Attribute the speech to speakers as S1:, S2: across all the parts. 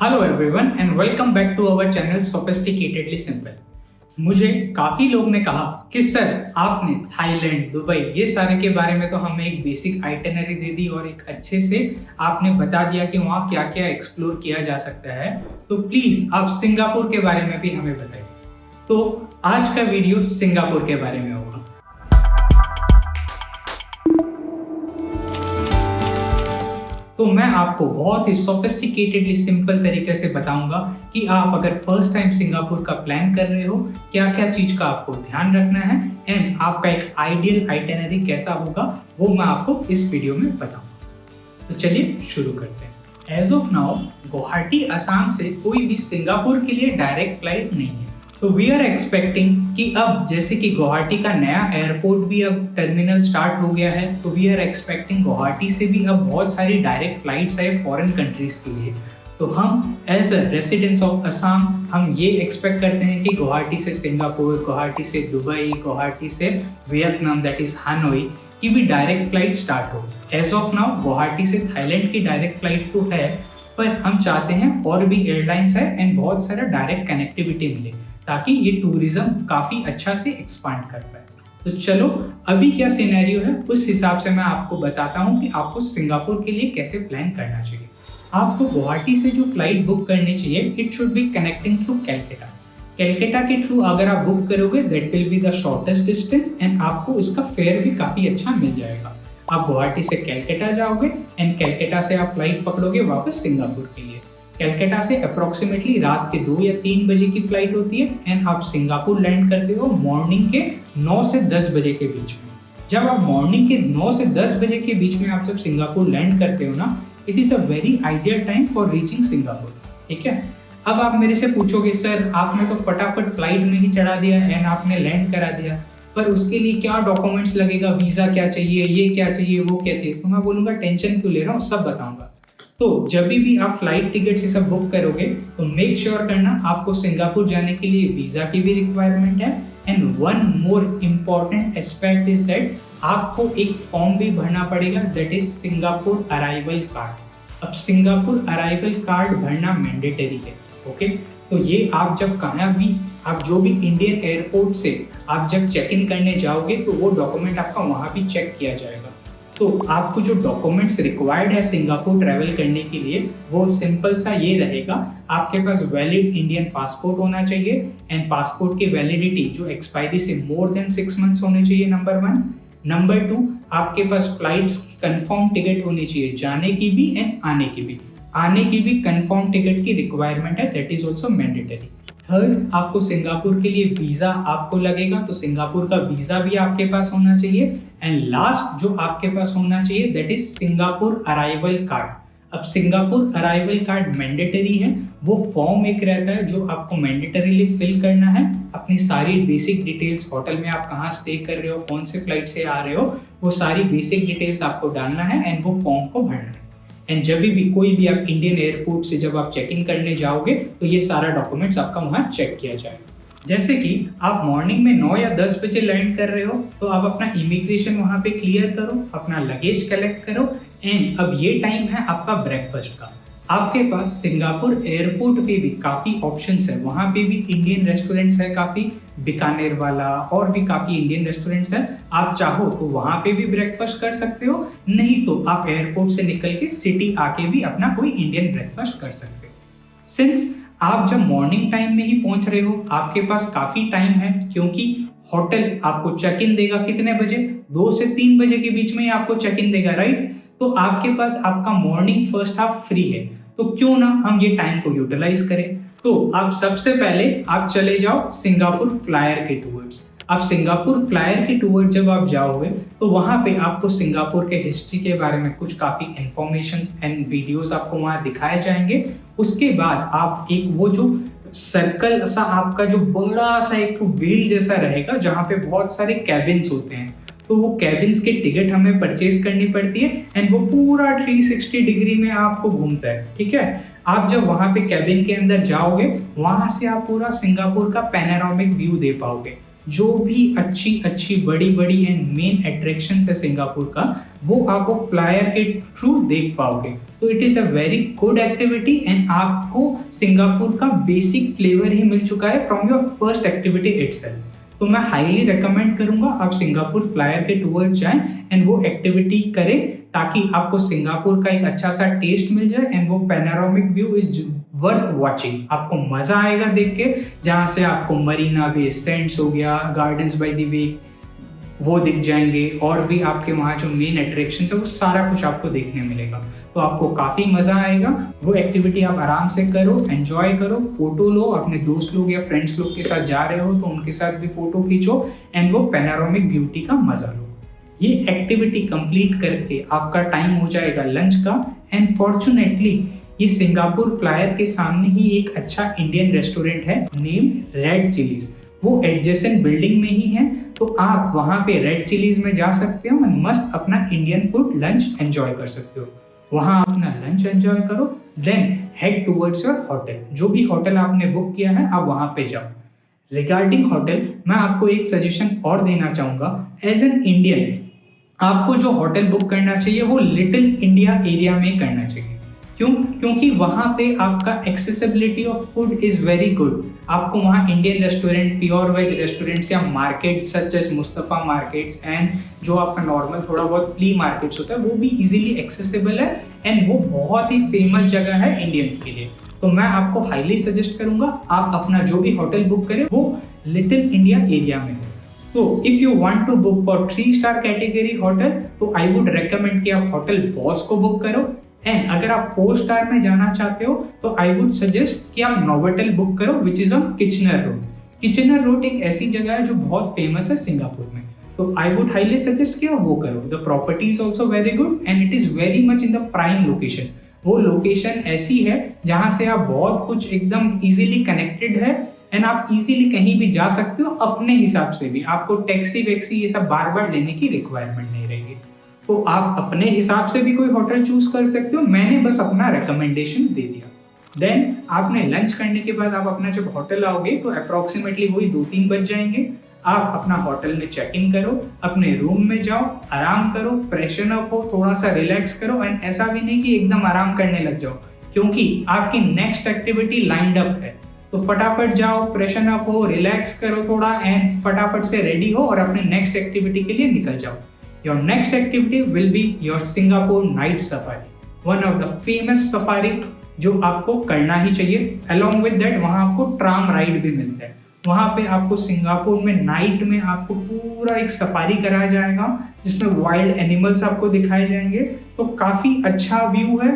S1: Hello everyone and welcome back to our channel sophisticatedly simple. मुझे काफी लोग ने कहा कि सर आपने थाईलैंड, दुबई ये सारे के बारे में तो हमें एक बेसिक आइटिनरी दे दी और एक अच्छे से आपने बता दिया कि वहाँ क्या क्या एक्सप्लोर किया जा सकता है, तो प्लीज आप सिंगापुर के बारे में भी हमें बताइए। तो आज का वीडियो सिंगापुर के बारे में होगा। तो मैं आपको बहुत ही सोफिस्टिकेटेडली सिंपल तरीके से बताऊंगा कि आप अगर फर्स्ट टाइम सिंगापुर का प्लान कर रहे हो, क्या क्या चीज का आपको ध्यान रखना है एंड आपका एक आइडियल आइटिनरी कैसा होगा वो मैं आपको इस वीडियो में बताऊंगा। तो चलिए शुरू करते हैं। As of now Guwahati Assam से कोई भी सिंगापुर के लिए डायरेक्ट फ्लाइट नहीं है। तो वी आर एक्सपेक्टिंग कि अब जैसे कि गुवाहाटी का नया एयरपोर्ट भी अब टर्मिनल स्टार्ट हो गया है, तो वी आर एक्सपेक्टिंग गुवाहाटी से भी अब बहुत सारी डायरेक्ट फ्लाइट्स है फॉरेन कंट्रीज के लिए। तो हम as a residents of Assam हम ये एक्सपेक्ट करते हैं कि गुवाहाटी से सिंगापुर, गुवाहाटी से दुबई, गुवाहाटी से वियतनाम दैट इज हनोई की भी डायरेक्ट फ्लाइट स्टार्ट हो। एज ऑफ नाउ गुवाहाटी से थाईलैंड की डायरेक्ट फ्लाइट तो है, पर हम चाहते हैं और भी एयरलाइंस है एंड बहुत सारा डायरेक्ट कनेक्टिविटी मिले ताकि ये टूरिज्म काफी अच्छा से एक्सपांड कर पाए। तो चलो अभी क्या सिनेरियो है उस हिसाब से मैं आपको बताता हूँ कि आपको सिंगापुर के लिए कैसे प्लान करना चाहिए। आपको गुवाहाटी से जो फ्लाइट बुक करनी चाहिए, it should be connecting through Calcutta. Calcutta के थ्रू अगर आप बुक करोगे that will be the shortest distance and आपको उसका फेयर भी काफी अच्छा मिल जाएगा। आप गुवाहाटी से कैलकाटा जाओगे एंड कैलकाटा से आप फ्लाइट पकड़ोगे वापस सिंगापुर के लिए। कैलकाटा से अप्रोक्सीमेटली रात के 2 या 3 बजे की फ्लाइट होती है एंड आप सिंगापुर लैंड करते हो मॉर्निंग के 9 से 10 बजे के बीच में। जब आप मॉर्निंग के 9 से 10 बजे के बीच में आप जब सिंगापुर लैंड करते हो ना, it is a very ideal time for reaching Singapore. ठीक है, अब आप मेरे से पूछोगे सर आपने तो फटाफट फ्लाइट में ही चढ़ा दिया एंड आपने लैंड करा दिया, पर उसके लिए क्या डॉक्यूमेंट्स लगेगा, वीजा क्या चाहिए, ये क्या चाहिए, वो क्या चाहिए। तो मैं बोलूंगा टेंशन क्यों ले रहा हूँ, सब बताऊंगा। तो जब भी आप फ्लाइट टिकट से सब बुक करोगे तो मेक श्योर करना आपको सिंगापुर जाने के लिए वीजा की भी रिक्वायरमेंट है and one more important aspect is that आपको एक फॉर्म भी भरना पड़ेगा that is Singapore arrival card. अब सिंगापुर अराइवल कार्ड भरना मैंडेटरी है। ओके, तो ये आप जब कहाँ भी आप जो भी इंडियन एयरपोर्ट से आप जब चेक इन करने जाओगे तो वो डॉक्यूमेंट आपका वहाँ भी चेक किया जाएगा। तो आपको जो डॉक्यूमेंट्स रिक्वायर्ड है सिंगापुर ट्रैवल करने के लिए वो सिंपल सा ये रहेगा, आपके पास वैलिड इंडियन पासपोर्ट होना चाहिए एंड पासपोर्ट की वैलिडिटी जो एक्सपायरी से मोर देन 6 मंथ्स होने चाहिए, नंबर 1। नंबर 2, आपके पास फ्लाइट्स की कंफर्म टिकट होनी चाहिए, जाने की भी एंड आने की भी। आने की भी कंफर्म टिकट की रिक्वायरमेंट है, that is also mandatory. Third, आपको सिंगापुर के लिए वीजा आपको लगेगा, तो सिंगापुर का वीजा भी आपके पास होना चाहिए। एंड लास्ट जो आपके पास होना चाहिए that is Singapore arrival card. अब सिंगापुर अराइवल कार्ड मैंडेटरी है, वो फॉर्म एक रहता है जो आपको मैंडेटरीली फिल करना है। अपनी सारी बेसिक डिटेल्स, होटल में आप कहाँ स्टे कर रहे हो, कौन से फ्लाइट से आ रहे हो, वो सारी बेसिक डिटेल्स आपको डालना है एंड वो फॉर्म को भरना है। एंड जब भी कोई भी आप इंडियन एयरपोर्ट से जब आप चेक इन करने जाओगे तो ये सारा डॉक्यूमेंट्स आपका वहाँ चेक किया जाएगा। जैसे कि आप मॉर्निंग में 9 या 10 बजे लैंड कर रहे हो तो आप अपना इमिग्रेशन वहाँ पे क्लियर करो, अपना लगेज कलेक्ट करो एंड अब ये टाइम है आपका ब्रेकफास्ट का। आपके पास सिंगापुर एयरपोर्ट पे भी काफ़ी ऑप्शंस है, वहाँ पे भी इंडियन रेस्टोरेंट्स है काफ़ी, बीकानेर वाला और भी काफ़ी इंडियन रेस्टोरेंट्स है। आप चाहो तो वहाँ पे भी ब्रेकफास्ट कर सकते हो, नहीं तो आप एयरपोर्ट से निकल के सिटी आके भी अपना कोई इंडियन ब्रेकफास्ट कर सकते हो। सिंस आप जब मॉर्निंग टाइम में ही पहुंच रहे हो, आपके पास काफ़ी टाइम है क्योंकि होटल आपको चेक इन देगा कितने बजे, 2 से 3 बजे के बीच में ही आपको चेक इन देगा, राइट। तो आपके पास आपका मॉर्निंग फर्स्ट हाफ फ्री है, तो क्यों ना हम ये टाइम को यूटिलाइज करें। तो आप सबसे पहले आप चले जाओ सिंगापुर फ्लायर के टूवर्ड्स। आप सिंगापुर फ्लायर के टूवर्ड जब आप जाओगे तो वहाँ पे आपको सिंगापुर के हिस्ट्री के बारे में कुछ काफ़ी इंफॉर्मेशंस एंड वीडियोस आपको वहाँ दिखाए जाएंगे। उसके बाद आप एक वो जो सर्कल सा आपका जो बड़ा सा एक व्हील जैसा रहेगा जहाँ पे बहुत सारे कैबिन्स होते हैं, तो वो कैबिन्स के टिकट हमें परचेज करनी पड़ती है एंड वो पूरा 360 डिग्री में आपको घूमता है। ठीक है, आप जब वहाँ पे कैबिन के अंदर जाओगे वहाँ से आप पूरा सिंगापुर का पैनोरामिक व्यू दे पाओगे। जो भी अच्छी अच्छी बड़ी बड़ी एंड मेन अट्रैक्शन है सिंगापुर का, वो आप वो फ्लायर के थ्रू देख पाओगे। तो it is a very good activity and आपको सिंगापुर का बेसिक फ्लेवर ही मिल चुका है from your first activity itself. तो मैं हाईली रेकमेंड करूंगा आप सिंगापुर फ्लायर के टूर जाएं एंड वो एक्टिविटी करें, ताकि आपको सिंगापुर का एक अच्छा सा टेस्ट मिल जाए एंड वो panoramic view is worth watching. आपको मजा आएगा देख के, जहां से आपको मरीना बे सेंट्स हो गया, गार्डन्स बाय द वे वो दिख जाएंगे, और भी आपके वहाँ जो मेन अट्रैक्शन है वो सारा कुछ आपको देखने मिलेगा। तो आपको काफी मजा आएगा। वो एक्टिविटी आप आराम से करो, एंजॉय करो, फोटो लो, अपने दोस्त लोग या फ्रेंड्स लोग के साथ जा रहे हो तो उनके साथ भी फोटो खींचो एंड वो पैनोरामिक ब्यूटी का मजा लो। ये एक्टिविटी कंप्लीट करके आपका टाइम हो जाएगा लंच का एंड फॉर्चुनेटली ये सिंगापुर फ्लायर के सामने ही एक अच्छा इंडियन रेस्टोरेंट है नेम रेड चिलीज। वो एडजेसेंट बिल्डिंग में ही है, तो आप वहां पे रेड चिलीज में जा सकते हो एंड मस्त अपना इंडियन फूड लंच एंजॉय कर सकते हो। वहां अपना लंच एंजॉय करो, then head towards your hotel. जो भी होटल आपने बुक किया है आप वहां पे जाओ। रिगार्डिंग होटल मैं आपको एक सजेशन और देना चाहूंगा। एज एन इंडियन आपको जो होटल बुक करना चाहिए वो लिटिल इंडिया एरिया में करना चाहिए। क्यों? क्योंकि वहां पे आपका accessibility of food is very good. आपको वहाँ Indian restaurant, pure veg restaurants या market such as Mustafa markets and जो आपका नॉर्मल थोड़ा बहुत फ्ली मार्केट्स होता है वो भी इजीली एक्सेसिबल है एंड वो बहुत ही फेमस जगह है इंडियंस के लिए। तो मैं आपको हाईली सजेस्ट करूंगा आप अपना जो भी होटल बुक करें वो लिटिल इंडिया एरिया में हो। तो if you want to book for 3 star category hotel तो आई वुड रेकमेंड कि आप होटल बॉस को बुक करो। एंड अगर आप 4 स्टार में जाना चाहते हो तो आई वुड सजेस्ट कि आप नोवोटेल बुक करो which is on Kitchener road. Kitchener road एक ऐसी जगह है जो बहुत फेमस है सिंगापुर में, तो आई वुड हाईली सजेस्ट कि आप वो करो। The property is also very good and it is very much in the prime location. वो लोकेशन ऐसी है जहां से आप बहुत कुछ एकदम इजीली कनेक्टेड है एंड आप इजीली कहीं भी जा सकते हो अपने हिसाब से भी। आपको टैक्सी वैक्सी ये सब बार बार लेने की रिक्वायरमेंट नहीं रहेगी, तो आप अपने हिसाब से भी कोई होटल चूज कर सकते हो। मैंने बस अपना रिकमेंडेशन दे दिया। देन आपने लंच करने के बाद आप अपना जब होटल आओगे तो अप्रोक्सीमेटली वही 2-3 बज जाएंगे। आप अपना होटल में चेक इन करो, अपने रूम में जाओ, आराम करो, फ्रेशन अप हो, थोड़ा सा रिलैक्स करो एंड ऐसा भी नहीं कि एकदम आराम करने लग जाओ, क्योंकि आपकी नेक्स्ट एक्टिविटी लाइंड अप है। तो फटाफट जाओ, फ्रेशन अप हो, रिलैक्स करो थोड़ा एंड फटाफट से रेडी हो और अपने नेक्स्ट एक्टिविटी के लिए निकल जाओ। Your next activity will be your Singapore Night Safari, one of the famous safari जो आपको करना ही चाहिए। Along with that वहाँ आपको ट्राम राइड भी मिलता है। वहाँ पे आपको सिंगापुर में नाइट में आपको पूरा एक सफारी कराया जाएगा जिसमें वाइल्ड एनिमल्स आपको दिखाए जाएंगे। तो काफी अच्छा व्यू है,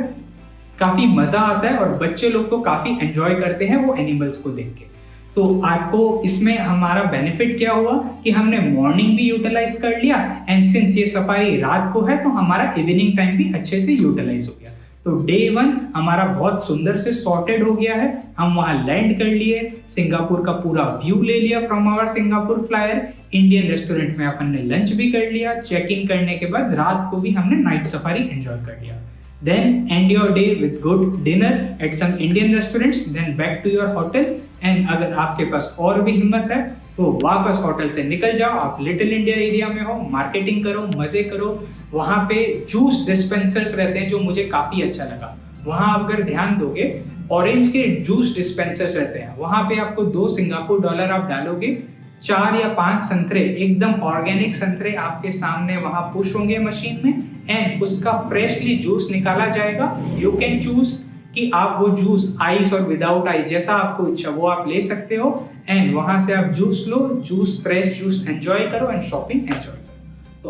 S1: काफी मजा आता है और बच्चे लोग तो काफी एंजॉय करते हैं वो एनिमल्स को देख के। तो आपको इसमें हमारा बेनिफिट क्या हुआ कि हमने मॉर्निंग भी यूटिलाइज कर लिया एंड सिंस ये सफारी रात को है तो हमारा इवनिंग टाइम भी अच्छे से यूटिलाइज हो गया। तो डे 1 हमारा बहुत सुंदर से सॉर्टेड हो गया है। हम वहां लैंड कर लिए, सिंगापुर का पूरा व्यू ले लिया from our Singapore Flyer, Indian restaurant में अपन ने लंच भी कर लिया, चेक इन करने के बाद रात को भी हमने नाइट सफारी एंजॉय कर लिया। Then end your day with good dinner at some Indian restaurants, then back to your hotel and अगर आपके पास और भी हिम्मत है तो वापस होटल से निकल जाओ। आप लिटिल इंडिया एरिया में हो, मार्केटिंग करो, मजे करो। वहाँ पे जूस डिस्पेंसर्स रहते हैं जो मुझे काफी अच्छा लगा। वहाँ आप अगर ध्यान दोगे ऑरेंज के जूस डिस्पेंसर्स रहते हैं, वहाँ पे आपको 2 सिंगापुर डॉलर आप डालोगे, 4 या 5 संतरे एकदम ऑर्गेनिक संतरे आपके सामने वहां पुश होंगे मशीन में एंड उसका फ्रेशली जूस निकाला जाएगा। यू कैन चूज कि आप वो जूस आइस और विदाउट आइस जैसा आपको इच्छा वो आप ले सकते हो एंड वहां से आप जूस लो, जूस फ्रेश जूस एंजॉय करो एंड शॉपिंग एंजॉय करो। तो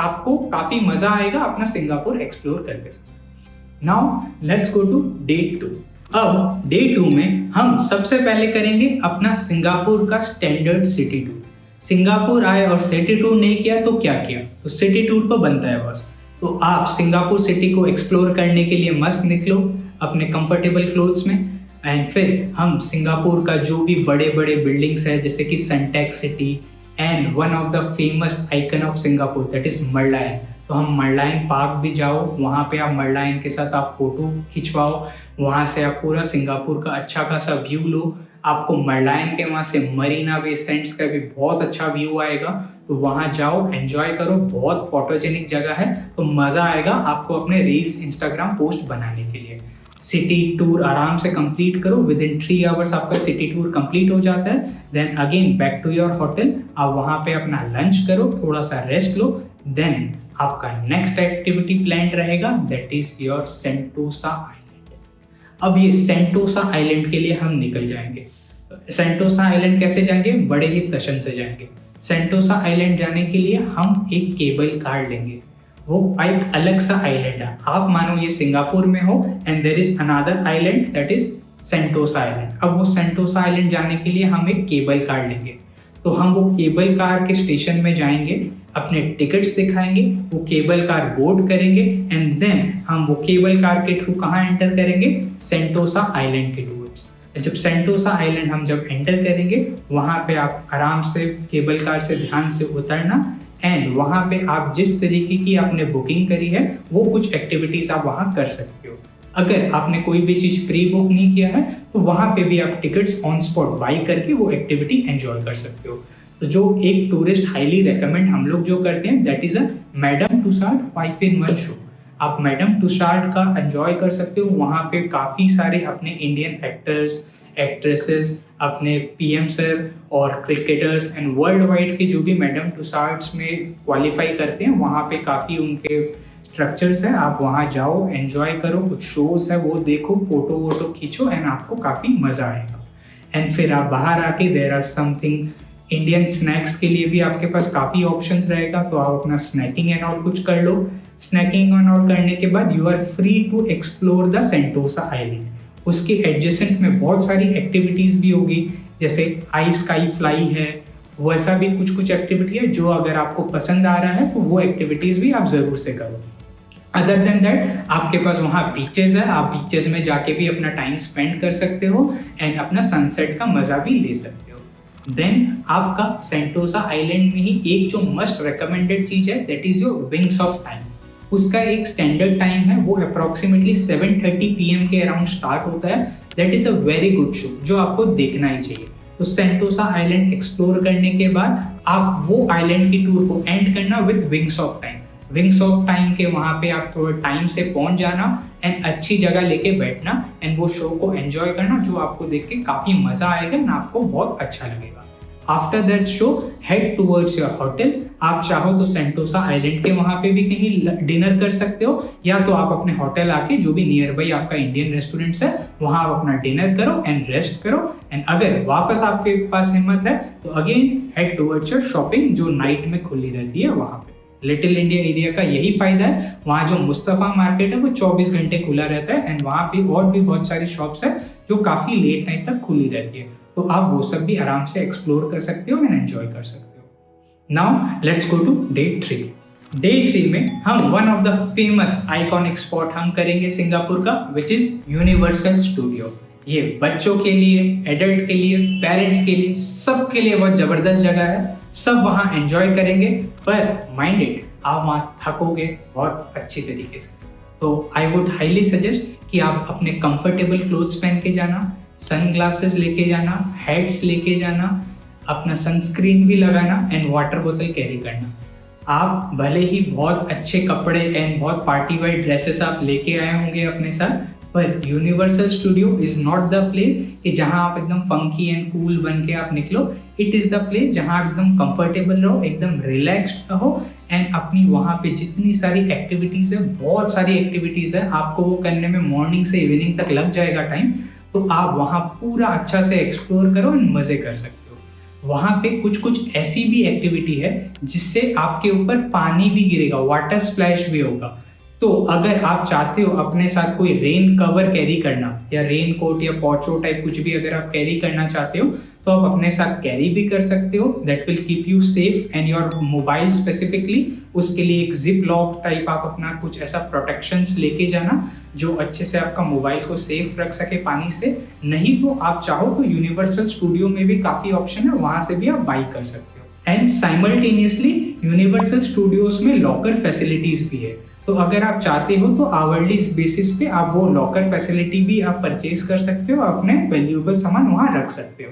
S1: आपको काफी मजा आएगा अपना सिंगापुर एक्सप्लोर करके। Now let's go to day 2। अब डे 2 में हम सबसे पहले करेंगे अपना सिंगापुर का स्टैंडर्ड सिटी टूर। सिंगापुर आए और सिटी टूर नहीं किया तो क्या किया, तो सिटी टूर तो बनता है बस। तो आप सिंगापुर सिटी को एक्सप्लोर करने के लिए मस्त निकलो अपने कंफर्टेबल क्लोथ्स में एंड फिर हम सिंगापुर का जो भी बड़े बड़े बिल्डिंग्स है जैसे कि Suntec City and one of the famous icon of Singapore that is Merlion. तो हम मरलायन पार्क भी जाओ, वहाँ पे आप मरलायन के साथ आप फोटो खिंचवाओ, वहाँ से आप पूरा सिंगापुर का अच्छा खासा व्यू लो। आपको मरलायन के वहाँ से मरीना बे सेंट्स का भी बहुत अच्छा व्यू आएगा, तो वहाँ जाओ, एंजॉय करो, बहुत फोटोजेनिक जगह है, तो मज़ा आएगा आपको अपने रील्स इंस्टाग्राम पोस्ट बनाने के लिए। सिटी टूर आराम से कंप्लीट करो, विद इन 3 आवर्स आपका सिटी टूर कंप्लीट हो जाता है। Then again back to your hotel, आप वहाँ पे अपना लंच करो, थोड़ा सा रेस्ट लो, देन आपका नेक्स्ट एक्टिविटी प्लान रहेगा, that is your Sentosa Island. अब ये सेंटोसा आइलैंड के लिए हम निकल जाएंगे। सेंटोसा आइलैंड कैसे जाएंगे? बड़े ही तशन से जाएंगे। सेंटोसा आइलैंड जाने के लिए हम एक केबल कार लेंगे, वो एक अलग सा आइलैंड है। आप मानो ये सिंगापुर में हो and there is another island that is Sentosa Island. अब वो सेंटोसा आइलैंड जाने के लिए हम एक केबल कार लेंगे, तो हम वो केबल कार के स्टेशन में जाएंगे, अपने टिकट्स दिखाएंगे, वो केबल कार बोर्ड करेंगे एंड देन हम वो केबल कार के थ्रू कहाँ एंटर करेंगे? सेंटोसा आइलैंड के टूवर्ड्स। जब सेंटोसा आइलैंड हम जब एंटर करेंगे, वहाँ पे आप आराम से केबल कार से ध्यान से उतरना एंड वहाँ पे आप जिस तरीके की आपने बुकिंग करी है वो कुछ एक्टिविटीज आप वहाँ कर सकते हो। अगर आपने कोई भी चीज प्री बुक नहीं किया है तो वहाँ पे भी आप टिकट्स ऑन स्पॉट बाई करके वो एक्टिविटी एंजॉय कर सकते हो। तो जो एक टूरिस्ट हाईली रेकमेंड हम लोग जो करते हैं that is a Madame Tussaud 5-in-1 show. आप मैडम टुसाड का एंजॉय कर सकते हो। वहाँ पे काफी सारे अपने इंडियन एक्टर्स, एक्ट्रेसेस, अपने पीएम सर और क्रिकेटर्स एंड वर्ल्ड वाइड के जो भी मैडम टुसाड्स में क्वालिफाई करते हैं, वहाँ पे काफ़ी उनके स्ट्रक्चर्स है। आप वहाँ जाओ, एंजॉय करो, कुछ शोज है वो देखो, फोटो वोटो खींचो एंड आपको काफ़ी मज़ा आएगा। एंड फिर आप बाहर आके there are something Indian snacks के लिए भी आपके पास काफ़ी ऑप्शंस रहेगा, तो आप अपना स्नैकिंग एंड ऑल कुछ कर लो। स्नैकिंग एंड ऑल करने के बाद you are free to explore the Sentosa Island. उसके एडजेसेंट में बहुत सारी एक्टिविटीज भी होगी, जैसे आई स्काई फ्लाई है, वैसा भी कुछ कुछ एक्टिविटी है जो अगर आपको पसंद आ रहा है तो वो एक्टिविटीज भी आप जरूर से करो। अदर देन दैट आपके पास वहाँ बीचेस है, आप बीचेस में जाके भी अपना टाइम स्पेंड कर सकते हो एंड अपना सनसेट का मजा भी ले सकते हो। देन आपका सेंटोसा आइलैंड में ही एक जो मस्ट रिकमेंडेड चीज है that is your wings of time. उसका एक स्टैंडर्ड टाइम है, वो अप्रोक्सीमेटली 7:30 PM के अराउंड स्टार्ट होता है। That is a very good show जो आपको देखना ही चाहिए। तो सेंटोसा आइलैंड एक्सप्लोर करने के बाद आप वो आइलैंड की टूर को एंड करना with wings of time. Wings of time के वहाँ पे आप थोड़ा टाइम से पहुंच जाना एंड अच्छी जगह लेके बैठना एंड वो शो को एंजॉय करना, जो आपको देख के काफी मजा आएगा एंड आपको बहुत अच्छा लगेगा। After that show head towards your hotel. आप चाहो तो सेंटोसा आइलैंड के वहां पे भी कहीं डिनर कर सकते हो, या तो आप अपने होटल आके जो भी नियर बाई आपका इंडियन रेस्टोरेंट्स है वहां आप अपना डिनर करो एंड रेस्ट करो। एंड अगर वापस आपके पास हिम्मत है तो again head towards your shopping जो नाइट में खुली रहती है वहां पे। लिटिल इंडिया एरिया का यही फायदा है, वहाँ जो मुस्तफा मार्केट है वो 24 घंटे खुला रहता है एंड वहाँ पे और भी बहुत सारी शॉप्स है जो काफी लेट नाइट तक खुली रहती है, तो आप वो सब भी आराम से एक्सप्लोर कर सकते हो एंड एंजॉय कर सकते हो। Now let's go to day 3। Day 3 में हम one of the famous iconic spot हम करेंगे सिंगापुर का, विच इज यूनिवर्सल स्टूडियो। ये बच्चों के लिए, एडल्ट के लिए, पेरेंट्स के लिए, सबके लिए बहुत जबरदस्त जगह है। सब वहाँ एंजॉय करेंगे, पर माइंडेड आप वहाँ थकोगे बहुत अच्छी तरीके से। तो आई वुड हाईली सजेस्ट कि आप अपने कंफर्टेबल क्लोथ्स पहन के जाना, सन ग्लासेस लेके जाना, हेड्स लेके जाना, अपना सनस्क्रीन भी लगाना एंड वाटर बोतल कैरी करना। आप भले ही बहुत अच्छे कपड़े एंड बहुत पार्टी वाइड ड्रेसेस आप लेके आए होंगे अपने साथ, पर universal studio is not the place कि जहां आप एकदम फंकी एंड कूल बन के आप निकलो। इट इज द प्लेस जहां आप एकदम कंफर्टेबल रहो, एकदम रिलैक्स्ड रहो एंड अपनी वहां पे जितनी सारी एक्टिविटीज है, बहुत सारी एक्टिविटीज है, आपको वो करने में मॉर्निंग से इवनिंग तक लग जाएगा टाइम, तो आप वहां पूरा अच्छा से एक्सप्लोर करो एंड मजे कर सकते हो। वहां पे कुछ कुछ ऐसी भी एक्टिविटी है जिससे आपके ऊपर पानी भी गिरेगा, वाटर स्प्लैश भी होगा। तो अगर आप चाहते हो अपने साथ कोई रेन कवर कैरी करना या रेन कोट या पोचो टाइप कुछ भी अगर आप कैरी करना चाहते हो तो आप अपने साथ कैरी भी कर सकते हो। That will keep you safe and your mobile specifically. उसके लिए एक जिप लॉक टाइप आप अपना कुछ ऐसा प्रोटेक्शंस लेके जाना जो अच्छे से आपका मोबाइल को सेफ रख सके पानी से। नहीं तो आप चाहो तो यूनिवर्सल स्टूडियो में भी काफी ऑप्शन है, वहां से भी आप बाई कर सकते हो। एंड साइमल्टेनियसली यूनिवर्सल स्टूडियोज में लॉकर फैसिलिटीज भी है। तो अगर आप चाहते हो तो आवरली बेसिस पे आप वो लॉकर फैसिलिटी भी आप परचेज कर सकते हो, अपने वैल्यूएबल सामान वहां रख सकते हो।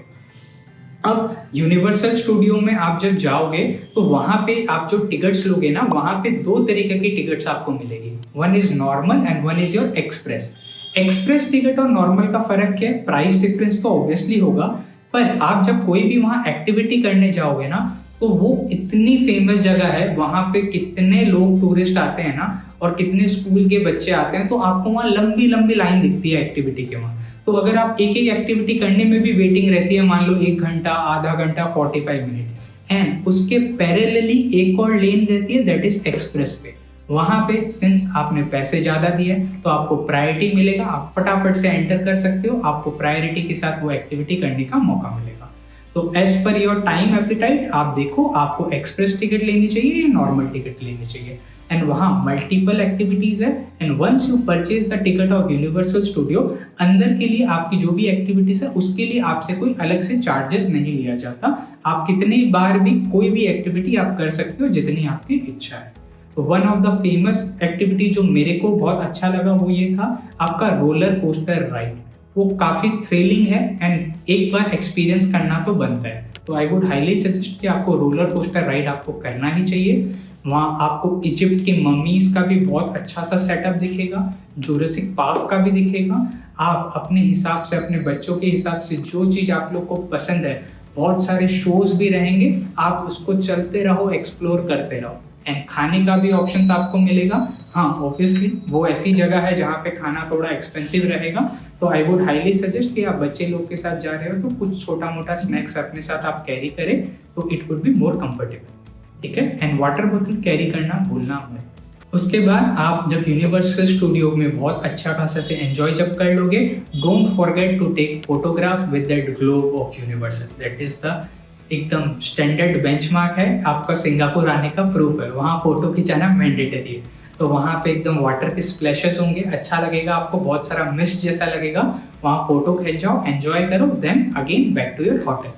S1: अब यूनिवर्सल स्टूडियो में आप जब जाओगे तो वहां पे आप जो टिकट्स लोगे ना, वहां पे दो तरीके की टिकट्स आपको मिलेगी। One is normal and one is your express. Express ticket और नॉर्मल का फर्क क्या है? प्राइस डिफरेंस तो ऑब्वियसली होगा, पर आप जब कोई भी वहां एक्टिविटी करने जाओगे ना, तो वो इतनी फेमस जगह है, वहां पे कितने लोग टूरिस्ट आते हैं ना, और कितने स्कूल के बच्चे आते हैं, तो आपको वहाँ लंबी लंबी लाइन दिखती है एक्टिविटी के वहाँ। तो अगर आप एक एक एक्टिविटी करने में भी वेटिंग रहती है, मान लो 1 घंटा, आधा घंटा, 45 मिनट, एंड उसके पैरेलली एक और लेन रहती है, दैट इज एक्सप्रेस पे। वहां पे सिंस आपने पैसे ज्यादा दिए तो आपको प्रायोरिटी मिलेगा, आप फटाफट से एंटर कर सकते हो, आपको प्रायोरिटी के साथ वो एक्टिविटी करने का मौका मिलेगा। तो as per your time appetite आप देखो आपको एक्सप्रेस टिकट लेनी चाहिए या नॉर्मल टिकट लेनी चाहिए। एंड वहाँ मल्टीपल एक्टिविटीज है, and once you purchase the ticket of Universal Studio, अंदर के लिए आपकी जो भी एक्टिविटीज है उसके लिए आपसे कोई अलग से चार्जेस नहीं लिया जाता। आप कितनी बार भी कोई भी एक्टिविटी आप कर सकते हो जितनी आपकी इच्छा है। तो one of the famous activity जो मेरे को बहुत अच्छा लगा वो ये था आपका रोलर कोस्टर राइड। वो काफी थ्रिलिंग है एंड एक बार एक्सपीरियंस करना तो बनता है। तो आई वुड हाईली सजेस्ट कि आपको रोलर कोस्टर राइड आपको करना ही चाहिए। वहाँ आपको इजिप्ट की मम्मीज का भी बहुत अच्छा सा सेटअप दिखेगा, जुरासिक पार्क का भी दिखेगा। आप अपने हिसाब से, अपने बच्चों के हिसाब से जो चीज़ आप लोग को पसंद है, बहुत सारे शोज भी रहेंगे, आप उसको चलते रहो, एक्सप्लोर करते रहो। एंड खाने का भी ऑप्शंस आपको मिलेगा। हाँ, ऑब्वियसली वो ऐसी जगह है जहाँ पे खाना थोड़ा एक्सपेंसिव रहेगा, तो आई वुड हाईली सजेस्ट कि आप बच्चे लोग के साथ जा रहे हो तो कुछ छोटा मोटा स्नैक्स अपने साथ आप कैरी करें, तो it would be more comfortable. ठीक है, एंड वाटर बोतल कैरी करना भूलना मत। उसके बाद आप जब यूनिवर्सल स्टूडियो में बहुत अच्छा खासा से एंजॉय जब कर लोगे, don't forget to take photograph with that globe of Universal. That is the एकदम स्टैंडर्ड बेंचमार्क है, आपका सिंगापुर आने का प्रूफ है। वहाँ फोटो खिंचाना मैंडेटरी है। तो वहाँ पे एकदम वाटर के स्प्लैशेस होंगे, अच्छा लगेगा आपको, बहुत सारा मिस्ट जैसा लगेगा। वहाँ फोटो खींच जाओ, एंजॉय करो, then again back to your hotel.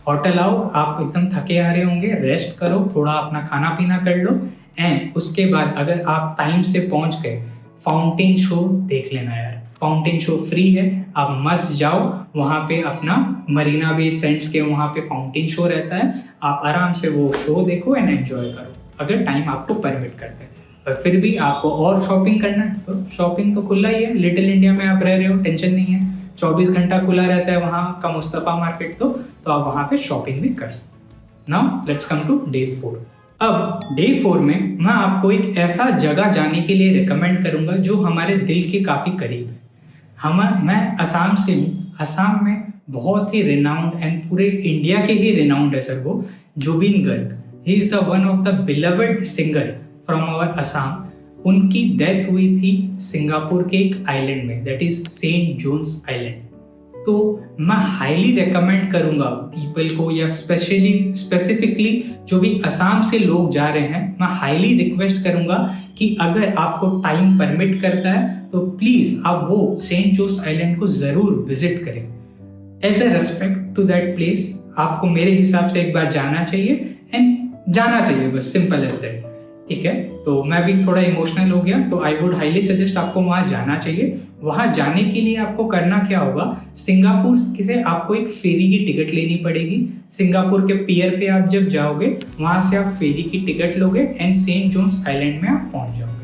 S1: Hotel आओ, आप एकदम थके हारे होंगे, रेस्ट करो, थोड़ा अपना खाना पीना कर लो, एंड उसके बाद अगर आप टाइम से पहुंच गए, फाउंटेन शो देख लेना यार। फाउंटेन शो फ्री है, आप मस्त जाओ वहाँ पे, अपना मरीना बे सेंट्स के वहाँ पे फाउंटेन शो रहता है, आप आराम से वो शो देखो एंड एंजॉय करो, अगर टाइम आपको परमिट करता है। और फिर भी आपको और शॉपिंग करना है तो शॉपिंग तो खुला ही है, लिटिल इंडिया में आप रह रहे हो, टेंशन नहीं है, 24 घंटा खुला रहता है वहाँ का मुस्तफा मार्केट, तो आप वहाँ पे शॉपिंग भी कर सकते। Now let's come to day 4। अब डे 4 में मैं आपको एक ऐसा जगह जाने के लिए रिकमेंड करूंगा जो हमारे दिल के काफी करीब है। मैं असम से हूँ। असम में बहुत ही रिनाउंड एंड पूरे इंडिया के ही रिनाउंड है सर वो, Zubeen Garg. He is the one of the beloved singer from our Assam. उनकी डेथ हुई थी सिंगापुर के एक आइलैंड में, that is Saint John's Island. तो मैं हाईली रेकमेंड करूंगा पीपल को, या स्पेसिफिकली जो भी असम से लोग जा रहे हैं, मैं हाईली रिक्वेस्ट करूंगा कि अगर आपको टाइम परमिट करता है तो प्लीज आप वो सेंट जोन्स आइलैंड को जरूर विजिट करें। As a respect to that place आपको मेरे हिसाब से एक बार जाना चाहिए, एंड जाना चाहिए, बस सिंपल एज दैट। ठीक है, तो मैं भी थोड़ा इमोशनल हो गया, तो आई वुड हाईली सजेस्ट आपको वहां जाना चाहिए। वहां जाने के लिए आपको करना क्या होगा, सिंगापुर से आपको एक फेरी की टिकट लेनी पड़ेगी। सिंगापुर के पियर पे आप जब जाओगे, वहां से आप फेरी की टिकट लोगे एंड सेंट जोन्स आइलैंड में आप पहुंच जाओगे।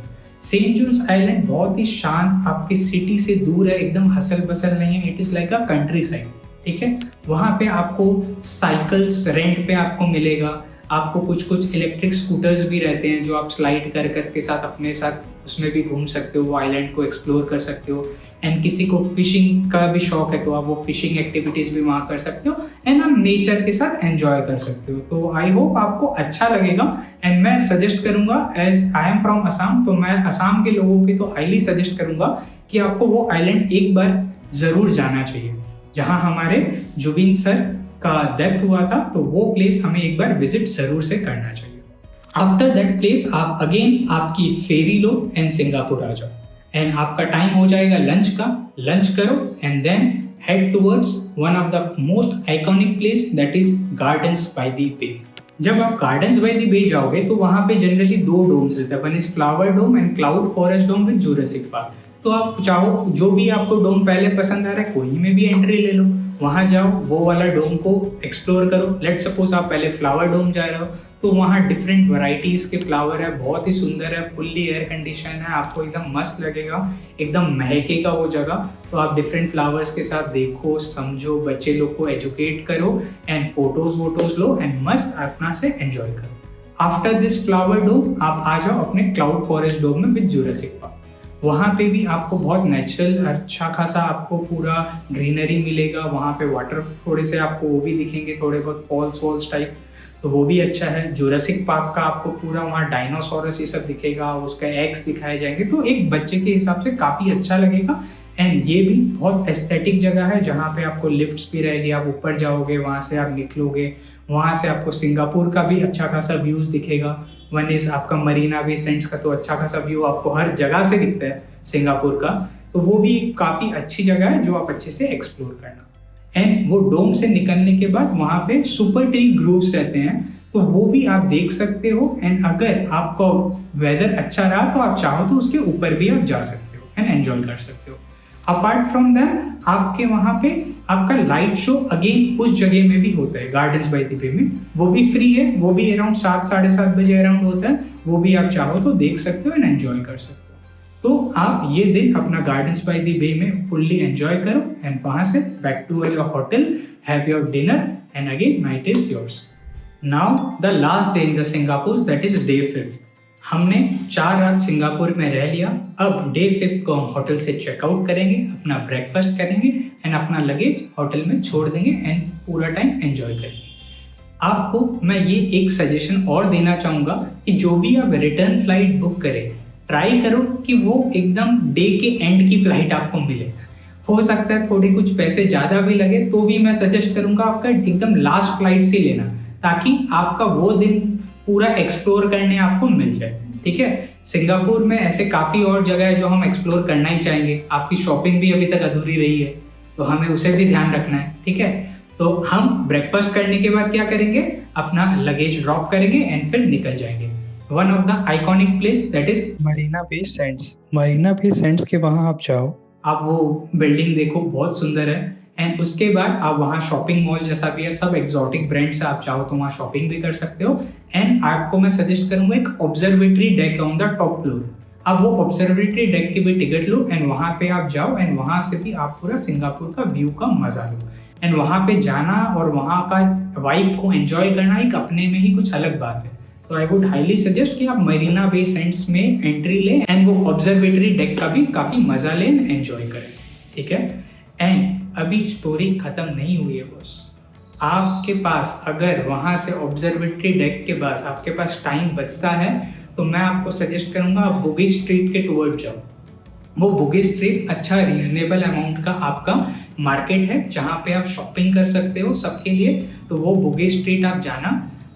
S1: सेंट जोन्स आइलैंड बहुत ही शांत, आपकी सिटी से दूर है, एकदम हसल बसल नहीं है, it is like a country side. ठीक है, वहां पे आपको साइकिल्स रेंट पे आपको मिलेगा, आपको कुछ कुछ इलेक्ट्रिक स्कूटर्स भी रहते हैं जो आप स्लाइड कर के साथ अपने साथ उसमें भी घूम सकते हो, वो आइलैंड को एक्सप्लोर कर सकते हो। एंड किसी को फिशिंग का भी शौक है तो आप वो फिशिंग एक्टिविटीज भी वहाँ कर सकते हो, एंड आप नेचर के साथ एंजॉय कर सकते हो। तो आई होप आपको अच्छा लगेगा, एंड मैं सजेस्ट करूंगा, as I am from Assam, तो मैं असम के लोगों की तो हाईली सजेस्ट करूंगा कि आपको वो आइलैंड एक बार जरूर जाना चाहिए जहाँ हमारे जुबिन सर का डेथ हुआ था। तो वो प्लेस हमें एक बार विजिट जरूर से करना चाहिए। आफ्टर दैट प्लेस आप अगेन आपकी फेरी लो एंड सिंगापुर आ जाओ, एंड आपका टाइम हो जाएगा लंच का। लंच करो and then head towards one of the most iconic place, that is Gardens by the Bay. जब आप गार्डन्स बाय द बे जाओगे तो वहाँ पे जनरली दो डोम्स रहते हैं, one is flower dome and cloud forest dome with Jurassic Park. तो आप चाहो जो भी आपको डोम पहले पसंद आ रहा है कोई में भी एंट्री ले लो, वहाँ जाओ वो वाला डोम को एक्सप्लोर करो। लेट सपोज आप पहले फ्लावर डोम जा रहे हो तो वहाँ डिफरेंट वैरायटीज के फ्लावर है, बहुत ही सुंदर है, फुल्ली एयर कंडीशन है, आपको एकदम मस्त लगेगा, एकदम महकेगा वो जगह। तो आप डिफरेंट फ्लावर्स के साथ देखो, समझो, बच्चे लोग को एजुकेट करो एंड फोटोज वोटोज लो एंड मस्त अपना से एंजॉय करो। आफ्टर दिस फ्लावर डोम आप आ जाओ अपने क्लाउड फॉरेस्ट डोम में विद जुरासिक पार्क। वहाँ पे भी आपको बहुत नेचुरल अच्छा खासा आपको पूरा ग्रीनरी मिलेगा, वहाँ पे वाटर थोड़े से आपको वो भी दिखेंगे, थोड़े बहुत फॉल्स वॉल्स टाइप, तो वो भी अच्छा है। जुरासिक पार्क का आपको पूरा वहाँ डायनासोरस ये सब दिखेगा, उसका एग्स दिखाए जाएंगे, तो एक बच्चे के हिसाब से काफ़ी अच्छा लगेगा। एंड ये भी बहुत एस्थेटिक जगह है जहाँ पे आपको लिफ्ट्स भी रहेगी, आप ऊपर जाओगे, वहाँ से आप निकलोगे, वहाँ से आपको सिंगापुर का भी अच्छा खासा व्यूज दिखेगा। वन इज आपका मरीना बे सेंट्स का तो अच्छा खासा व्यू आपको हर जगह से दिखता है सिंगापुर का, तो वो भी काफ़ी अच्छी जगह है जो आप अच्छे से एक्सप्लोर करना। एंड वो डोम से निकलने के बाद वहाँ पे सुपर ट्री ग्रूव्स रहते हैं, तो वो भी आप देख सकते हो। एंड अगर आपको वेदर अच्छा रहा तो आप चाहो तो उसके ऊपर भी आप जा सकते हो एंड एंजॉय कर सकते हो। अपार्ट फ्रॉम दैट आपके वहाँ पे आपका लाइट शो अगेन उस जगह में भी होता है, गार्डन्स बाय द बे में, वो भी फ्री है, वो भी अराउंड 7 साढ़े 7 बजे अराउंड होता है, वो भी आप चाहो तो देख सकते हो एंड एंजॉय कर सकते हो। तो आप ये दिन अपना गार्डन्स बाय द बे में फुल्ली एंजॉय करो एंड वहां से back to your hotel, have your dinner and again night is yours. Now the last day in the Singapore, that is day 5। हमने 4 रात सिंगापुर में रह लिया, अब डे 5 को हम होटल से चेकआउट करेंगे, अपना ब्रेकफास्ट करेंगे एंड अपना लगेज होटल में छोड़ देंगे एंड पूरा टाइम एंजॉय करेंगे। आपको मैं ये एक सजेशन और देना चाहूँगा कि जो भी आप रिटर्न फ्लाइट बुक करें, ट्राई करो कि वो एकदम डे के एंड की फ्लाइट आपको मिले। हो सकता है थोड़े कुछ पैसे ज़्यादा भी लगे, तो भी मैं सजेस्ट करूँगा आपका एकदम लास्ट फ्लाइट से लेना, ताकि आपका वो दिन पूरा एक्सप्लोर करने आपको मिल जाए। ठीक है, सिंगापुर में ऐसे काफ़ी और जगह है जो हम एक्सप्लोर करना ही चाहेंगे। आपकी शॉपिंग भी अभी तक अधूरी रही है, तो हमें उसे भी ध्यान रखना है। ठीक है, तो हम ब्रेकफास्ट करने के बाद क्या करेंगे, अपना लगेज ड्रॉप करेंगे एंड फिर निकल जाएंगे। One of the iconic place that is Marina Bay Sands. Marina Bay Sands के वहाँ आप जाओ, आप वो बिल्डिंग देखो, बहुत सुंदर है। एंड उसके बाद आप वहाँ शॉपिंग मॉल जैसा भी है, सब एक्सोटिक ब्रांड से, आप चाहो तो वहाँ शॉपिंग भी कर सकते हो। एंड आपको मैं सजेस्ट करूँगा एक observatory deck on the top floor, आप वो ऑब्जर्वेटरी डेक की भी टिकट लो एंड वहाँ पे आप जाओ एंड वहाँ से भी आप पूरा सिंगापुर का व्यू का मजा लो। एंड वहाँ पे जाना और वहाँ का वाइब को एंजॉय करना एक अपने में ही कुछ अलग बात है। तो आई वुड हाईली सजेस्ट कि आप मरीना बे सैंड्स में एंट्री लें एंड वो ऑब्जर्वेटरी डेक का भी काफ़ी मजा लें, एंजॉय करें। ठीक है, एंड अभी स्टोरी खत्म नहीं हुई है बॉस। आपके पास अगर वहाँ से ऑब्जर्वेटरी डेक के पास आपके पास टाइम बचता है तो मैं आपको सजेस्ट करूँगा आप बुगी स्ट्रीट के टुवर्ड जाओ। वो बुगी स्ट्रीट अच्छा रीजनेबल अमाउंट का आपका मार्केट है जहाँ पे आप शॉपिंग कर सकते हो सबके लिए। तो वो बुगी स्ट्रीट आप जाना।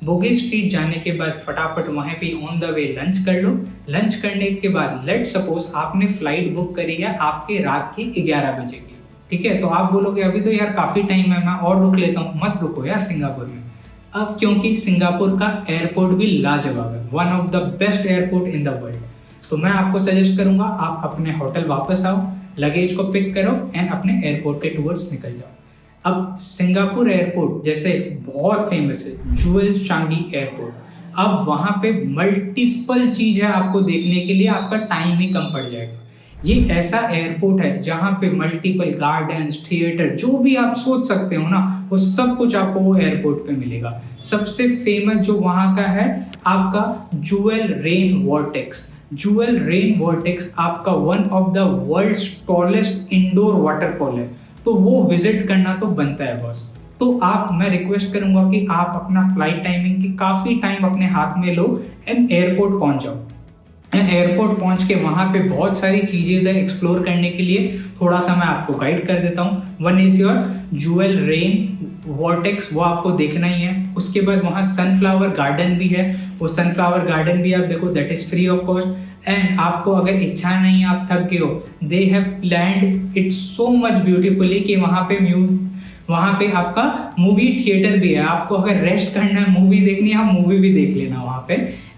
S1: बुगी स्ट्रीट जाने के बाद फटाफट वहाँ पे ऑन द वे लंच कर लो। लंच करने के बाद लेट सपोज आपने फ्लाइट बुक करी है आपके रात के 11 बजे की। ठीक है, तो आप बोलोगे अभी तो यार काफ़ी टाइम है, मैं और रुक लेता हूँ। मत रुको यार सिंगापुर में अब, क्योंकि सिंगापुर का एयरपोर्ट भी लाजवाब है, one of the best airport in the world. तो मैं आपको सजेस्ट करूंगा आप अपने होटल वापस आओ, लगेज को पिक करो एंड अपने एयरपोर्ट के टूवर्ड्स निकल जाओ। अब सिंगापुर एयरपोर्ट जैसे बहुत फेमस है जुएल चांगी एयरपोर्ट, अब वहाँ पे मल्टीपल चीज़ है आपको देखने के लिए, आपका टाइम ही कम पड़ जाएगा। ये ऐसा एयरपोर्ट है जहाँ पे मल्टीपल गार्डन्स, थिएटर, जो भी आप सोच सकते हो ना, वो सब कुछ आपको वो एयरपोर्ट पे मिलेगा। सबसे फेमस जो वहाँ का है आपका Jewel Rain Vortex. Jewel Rain Vortex आपका one of the world's tallest indoor waterfall है, तो वो विजिट करना तो बनता है बॉस। तो आप, मैं रिक्वेस्ट करूंगा कि आप अपना फ्लाइट टाइमिंग की काफ़ी टाइम अपने हाथ में लो एंड एयरपोर्ट पहुंच जाओ। एंड एयरपोर्ट पहुंच के वहाँ पे बहुत सारी चीज़ें है एक्सप्लोर करने के लिए, थोड़ा सा मैं आपको गाइड कर देता हूँ। One is your Jewel Rain Vortex, वो आपको देखना ही है। उसके बाद वहाँ सनफ्लावर गार्डन भी है, वो सनफ्लावर गार्डन भी आप देखो, that is free of cost. And आपको अगर इच्छा नहीं है, आप थक गए हो, they have planned it so much beautifully कि वहाँ पे वहाँ पे आपका मूवी थिएटर भी है, आपको अगर रेस्ट करना है, मूवी देखनी है, आप मूवी भी देख लेना वहाँ पे।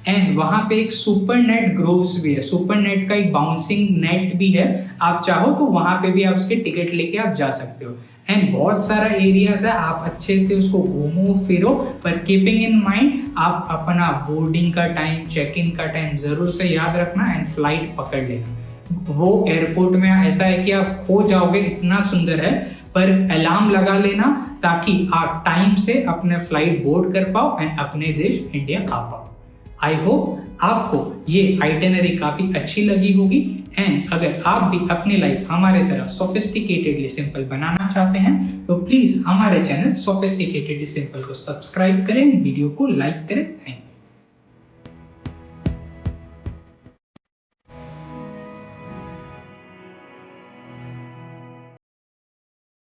S1: एंड वहाँ पे एक सुपर नेट ग्रोव्स भी है, सुपर नेट का एक बाउंसिंग नेट भी है, आप चाहो तो वहाँ पे भी आप उसके टिकट लेके आप जा सकते हो। एंड बहुत सारा एरियाज है, आप अच्छे से उसको घूमो फिरो, पर कीपिंग इन माइंड आप अपना बोर्डिंग का टाइम, चेक इन का टाइम जरूर से याद रखना एंड फ्लाइट पकड़ लेना। वो एयरपोर्ट में ऐसा है कि आप खो जाओगे, इतना सुंदर है, पर अलार्म लगा लेना ताकि आप टाइम से अपने फ्लाइट बोर्ड कर पाओ एंड अपने देश इंडिया आ पाओ। आई होप आपको ये आइटिनरी काफी अच्छी लगी होगी। एंड अगर आप भी अपनी लाइफ हमारे तरह सोफिस्टिकेटेडली सिंपल बनाना चाहते हैं तो प्लीज हमारे चैनल सोफिस्टिकेटेडली सिंपल को सब्सक्राइब करें, वीडियो को लाइक करें। Thank you.